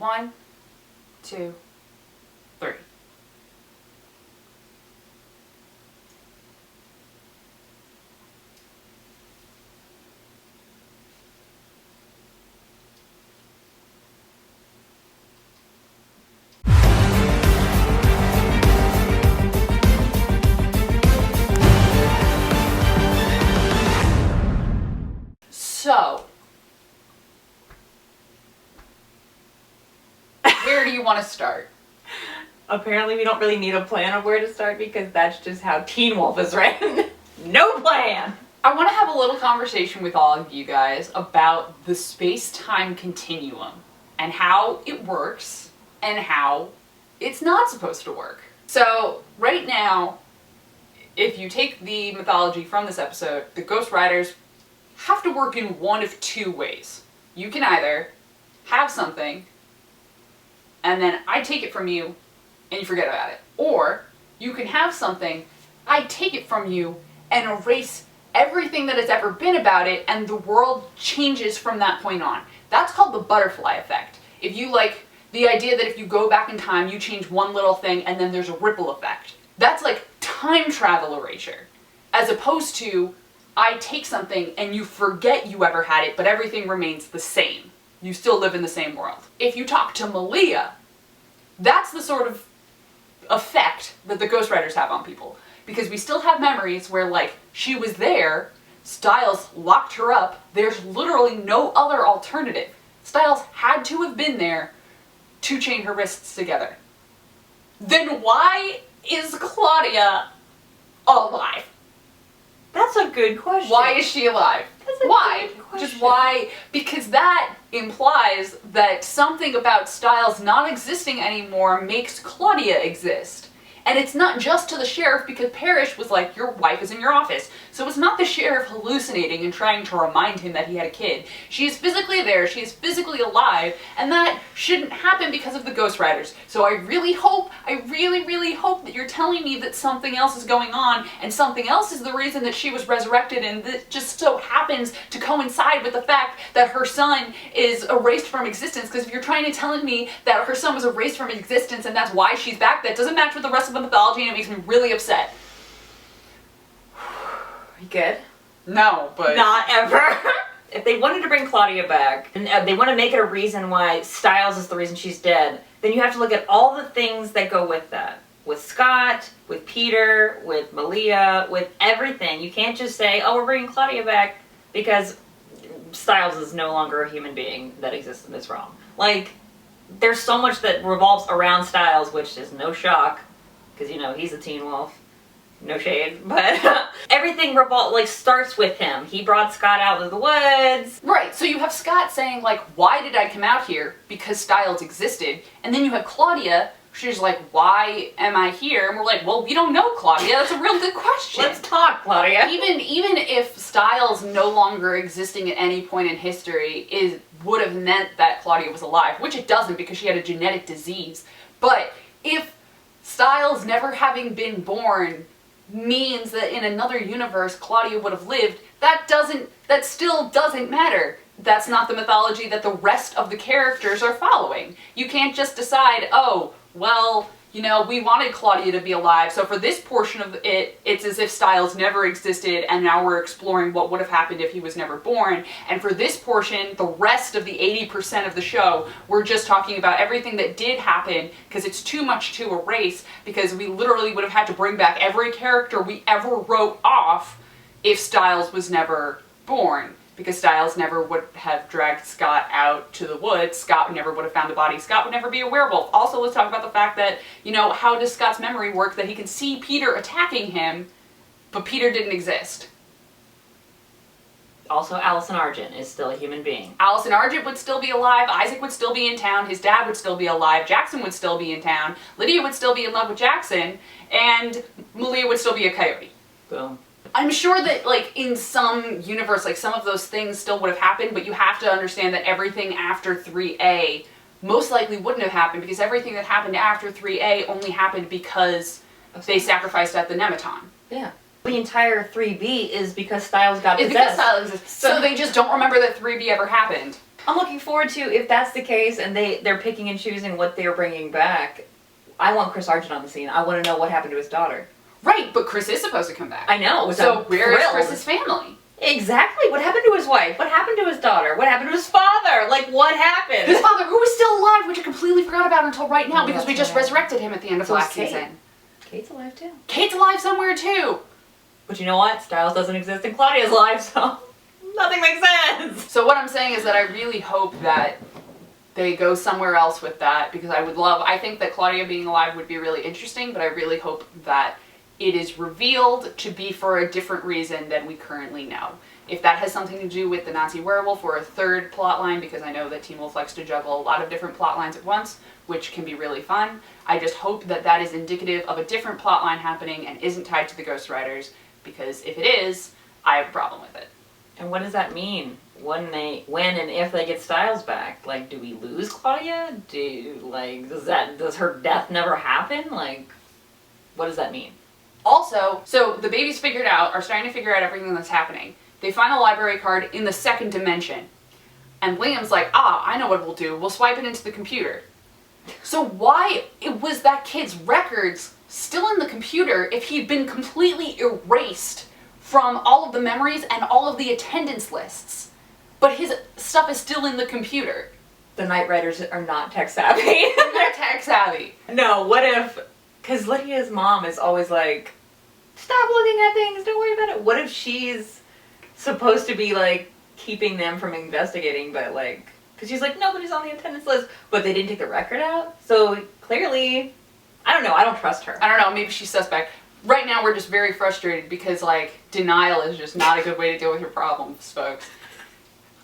1, 2, 3. So, where do you want to start? Apparently we don't really need a plan of where to start because that's just how Teen Wolf is written. No plan! I want to have a little conversation with all of you guys about the space-time continuum and how it works and how it's not supposed to work. So, right now, if you take the mythology from this episode, the Ghost Riders have to work in one of two ways. You can either have something, and then I take it from you, and you forget about it. Or, you can have something, I take it from you, and erase everything that has ever been about it, and the world changes from that point on. That's called the butterfly effect. If you like, the idea that if you go back in time, you change one little thing, and then there's a ripple effect. That's like time travel erasure. As opposed to, I take something and you forget you ever had it, but everything remains the same. You still live in the same world. If you talk to Malia, that's the sort of effect that the Ghost Riders have on people. Because we still have memories where, like, she was there, Stiles locked her up, there's literally no other alternative. Stiles had to have been there to chain her wrists together. Then why is Claudia alive? That's a good question. Why is she alive? Why? Just why? Because that implies that something about Stiles not existing anymore makes Claudia exist. And it's not just to the sheriff, because Parrish was like, your wife is in your office. So it's not the sheriff hallucinating and trying to remind him that he had a kid. She is physically there, she is physically alive, and that shouldn't happen because of the Ghost Riders. So I really hope that you're telling me that something else is going on, and something else is the reason that she was resurrected, and that just so happens to coincide with the fact that her son is erased from existence. Because if you're trying to tell me that her son was erased from existence and that's why she's back, that doesn't match with the rest of the mythology, and it makes me really upset. You good? No, but... Not ever. If they wanted to bring Claudia back, and they want to make it a reason why Stiles is the reason she's dead, then you have to look at all the things that go with that. With Scott, with Peter, with Malia, with everything. You can't just say, oh, we're bringing Claudia back because Stiles is no longer a human being that exists in this realm. Like, there's so much that revolves around Stiles, which is no shock, because, you know, he's a Teen Wolf. No shade, but everything starts with him. He brought Scott out of the woods. Right, so you have Scott saying, like, why did I come out here? Because Stiles existed. And then you have Claudia, she's like, why am I here? And we're like, well, we don't know, Claudia. That's a real good question. Let's talk, Claudia. Even if Stiles no longer existing at any point in history would have meant that Claudia was alive, which it doesn't because she had a genetic disease. But if Stiles never having been born means that in another universe Claudia would have lived, that still doesn't matter. That's not the mythology that the rest of the characters are following. You can't just decide, oh, well, you know, we wanted Claudia to be alive, so for this portion of it, it's as if Stiles never existed, and now we're exploring what would have happened if he was never born. And for this portion, the rest of the 80% of the show, we're just talking about everything that did happen, because it's too much to erase, because we literally would have had to bring back every character we ever wrote off if Stiles was never born. Because Stiles never would have dragged Scott out to the woods, Scott never would have found the body, Scott would never be a werewolf. Also, let's talk about the fact that, you know, how does Scott's memory work that he can see Peter attacking him, but Peter didn't exist? Also, Allison Argent is still a human being. Allison Argent would still be alive, Isaac would still be in town, his dad would still be alive, Jackson would still be in town, Lydia would still be in love with Jackson, and Malia would still be a coyote. Boom. I'm sure that, like, in some universe, like, some of those things still would have happened, but you have to understand that everything after 3A most likely wouldn't have happened, because everything that happened after 3A only happened because they sacrificed at the Nematon. Yeah. The entire 3B is because Stiles got possessed. It's because Stiles exists. So they just don't remember that 3B ever happened. I'm looking forward to, if that's the case and they're picking and choosing what they're bringing back, I want Chris Argent on the scene. I want to know what happened to his daughter. Right, but Chris is supposed to come back. I know. So where is Chris's family? Exactly. What happened to his wife? What happened to his daughter? What happened to his father? Like, what happened? His father, who was still alive, which I completely forgot about until right now, Oh, because we that's just right. resurrected him at the end of So is last Kate. season. Kate's alive too. Kate's alive somewhere too. But you know what? Stiles doesn't exist in Claudia's life, so nothing makes sense. So what I'm saying is that I really hope that they go somewhere else with that, because I think that Claudia being alive would be really interesting, but I really hope that it is revealed to be for a different reason than we currently know. If that has something to do with the Nazi werewolf or a third plot line, because I know that Teen Wolf likes to juggle a lot of different plot lines at once, which can be really fun, I just hope that that is indicative of a different plot line happening and isn't tied to the Ghost Riders, because if it is, I have a problem with it. And what does that mean when and if they get Stiles back? Like, do we lose Claudia? Does her death never happen? Like, what does that mean? Also, so the babies are starting to figure out everything that's happening. They find a library card in the second dimension. And Liam's like, I know what we'll do. We'll swipe it into the computer. So why was that kid's records still in the computer if he'd been completely erased from all of the memories and all of the attendance lists? But his stuff is still in the computer. The Knight Riders are not tech savvy. They're tech savvy. No, what if... Because Lydia's mom is always like, stop looking at things, don't worry about it. What if she's supposed to be, like, keeping them from investigating, but, like... Because she's like, nobody's on the attendance list, but they didn't take the record out? So, clearly... I don't know, I don't trust her. I don't know, maybe she's suspect. Right now we're just very frustrated because, like, denial is just not a good way to deal with your problems, folks.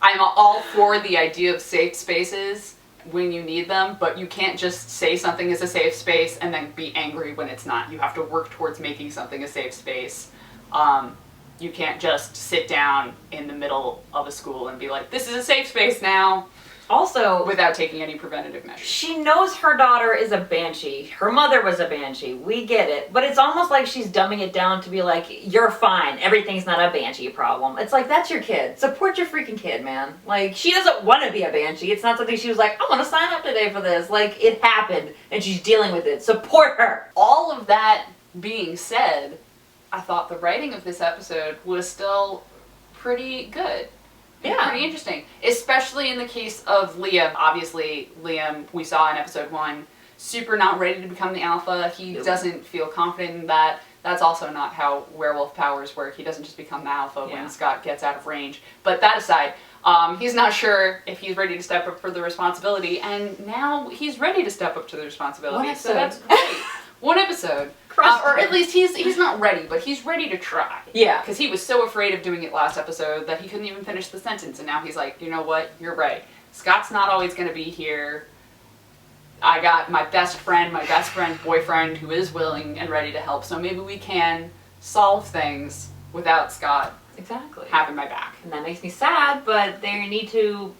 I'm all for the idea of safe spaces when you need them, but you can't just say something is a safe space and then be angry when it's not. You have to work towards making something a safe space. You can't just sit down in the middle of a school and be like, this is a safe space now, Also, without taking any preventative measures. she knows her daughter is a banshee. Her mother was a banshee. We get it. But it's almost like she's dumbing it down to be like, you're fine. Everything's not a banshee problem. It's like, that's your kid. Support your freaking kid, man. Like, she doesn't want to be a banshee. It's not something she was like, I want to sign up today for this. Like, it happened, and she's dealing with it. Support her. All of that being said, I thought the writing of this episode was still pretty good. Yeah. Pretty interesting. Especially in the case of Liam. Obviously, Liam, we saw in episode 1, super not ready to become the alpha. He doesn't feel confident in that. That's also not how werewolf powers work. He doesn't just become the alpha when Scott gets out of range. But that aside, he's not sure if he's ready to step up for the responsibility, and now he's ready to step up to the responsibility. So that's great. One episode. Or at least he's not ready, but he's ready to try. Yeah. Because he was so afraid of doing it last episode that he couldn't even finish the sentence, and now he's like, you know what, you're right. Scott's not always going to be here. I got my best friend boyfriend, who is willing and ready to help, so maybe we can solve things without Scott having my back. And that makes me sad, but they need to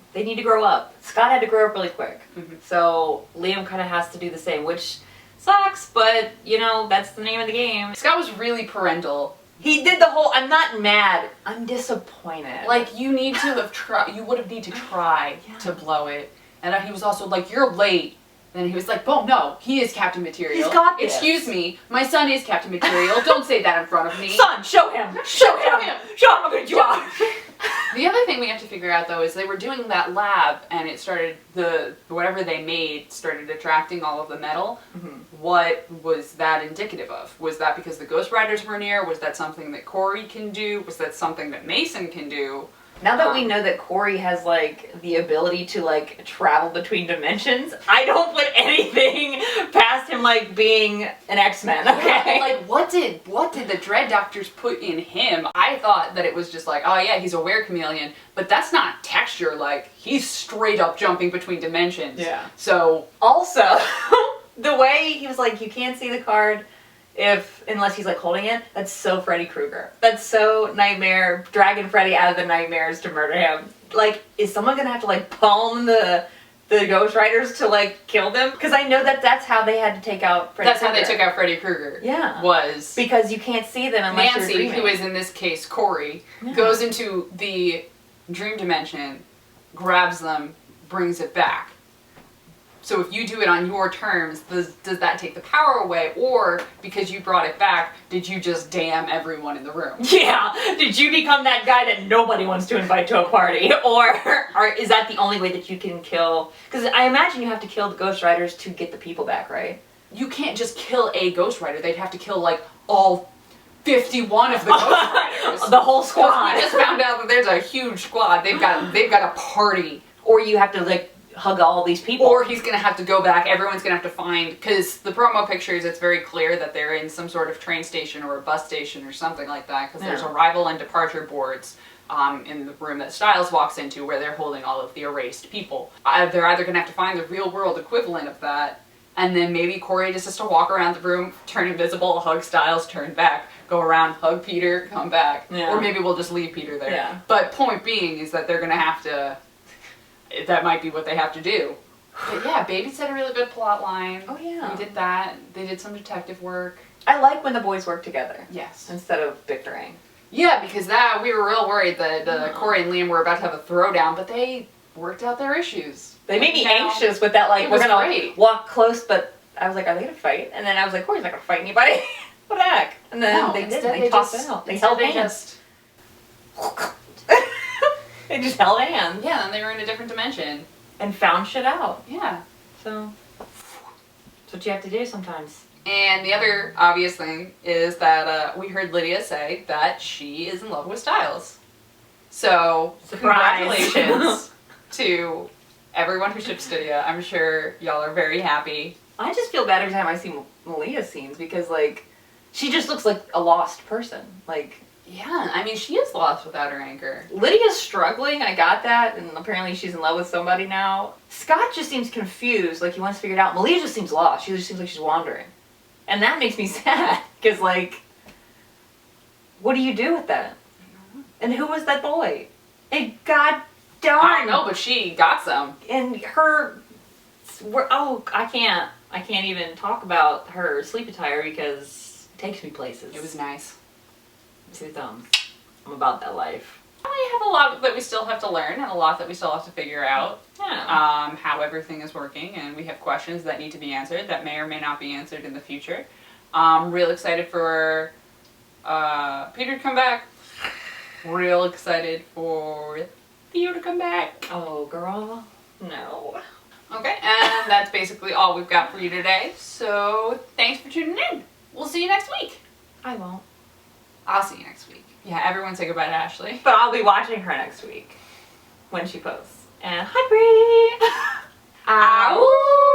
grow up. Scott had to grow up really quick. Mm-hmm. So Liam kind of has to do the same, which sucks, but, you know, that's the name of the game. Scott was really parental. He did the whole, I'm not mad, I'm disappointed. Like, you need to have tried, you would have need to try to blow it. And he was also like, you're late. And he was like, oh no, he is Captain Material. He's got this. Excuse me, my son is Captain Material. Don't say that in front of me. Son, show him! Show him how good you are! The other thing we have to figure out, though, is they were doing that lab, and it started, whatever they made started attracting all of the metal. Mm-hmm. What was that indicative of? Was that because the Ghost Riders were near? Was that something that Corey can do? Was that something that Mason can do? Now that we know that Corey has, like, the ability to, like, travel between dimensions, I don't put anything past him, like, being an X-Men, okay? Like, what did the Dread Doctors put in him? I thought that it was just like, oh yeah, he's a were-chameleon, but that's not texture, like, he's straight up jumping between dimensions. Yeah. So... Also, the way he was like, you can't see the card unless he's like holding it, that's so Freddy Krueger. That's so Nightmare, dragging Freddy out of the nightmares to murder him. Like, is someone gonna have to like palm the Ghost Riders to like kill them? Because I know that's how they had to take out Freddy Krueger. That's how they took out Freddy Krueger. Yeah. Was... Because you can't see them unless Nancy, you're dreaming. who is in this case Corey, goes into the dream dimension, grabs them, brings it back. So if you do it on your terms, does that take the power away? Or because you brought it back, did you just damn everyone in the room? Yeah. Did you become that guy that nobody wants to invite to a party? Or is that the only way that you can kill? Because I imagine you have to kill the Ghost Riders to get the people back, right? You can't just kill a Ghost Rider. They'd have to kill like all 51 of the Ghost Riders. The whole squad. We just found out that there's a huge squad. They've got a party. Or you have to like hug all these people. Or he's gonna have to go back. Everyone's gonna have to find, because the promo pictures, it's very clear that they're in some sort of train station or a bus station or something like that. Because there's arrival and departure boards in the room that Stiles walks into, where they're holding all of the erased people. They're either gonna have to find the real world equivalent of that, and then maybe Corey just has to walk around the room, turn invisible, hug Stiles, turn back, go around, hug Peter, come back. Yeah. Or maybe we'll just leave Peter there. Yeah. But point being is that they're gonna have to. That might be what they have to do. But yeah, Baby's had a really good plot line. Oh yeah. We did that. They did some detective work. I like when the boys work together. Yes. Instead of bickering. Yeah, because that we were real worried that Corey and Liam were about to have a throwdown, but they worked out their issues. They made me anxious with that, like, it we're was gonna great. walk close, but I was like, are they gonna fight? And then I was like, Corey's not gonna fight anybody. What the heck? And then No, they did. instead They tossed it out. They held hands. They just held hands. Yeah, and they were in a different dimension. And found shit out. Yeah. So, that's what you have to do sometimes. And the other obvious thing is that we heard Lydia say that she is in love with Stiles. So, Surprise. congratulations to everyone who ships Lydia. I'm sure y'all are very happy. I just feel bad every time I see Malia's scenes because, like, she just looks like a lost person. Like, Yeah, I mean, she is lost without her anchor. Lydia's struggling, I got that, and apparently she's in love with somebody now. Scott just seems confused, like he wants to figure it out. Malia just seems lost. She just seems like she's wandering. And that makes me sad, because, like, what do you do with that? And who was that boy? And god darn! I don't know, but she got some. And her, I can't even talk about her sleep attire because it takes me places. It was nice. 2 thumbs. I'm about that life. We have a lot that we still have to learn and a lot that we still have to figure out. Yeah. How everything is working, and we have questions that need to be answered that may or may not be answered in the future. Real excited for Peter to come back. Real excited for Theo to come back. Oh, girl. No. Okay, and that's basically all we've got for you today. So thanks for tuning in. We'll see you next week. I won't. I'll see you next week. Yeah, everyone say goodbye to Ashley. But I'll be watching her next week when she posts. And hi, Bree! Ow!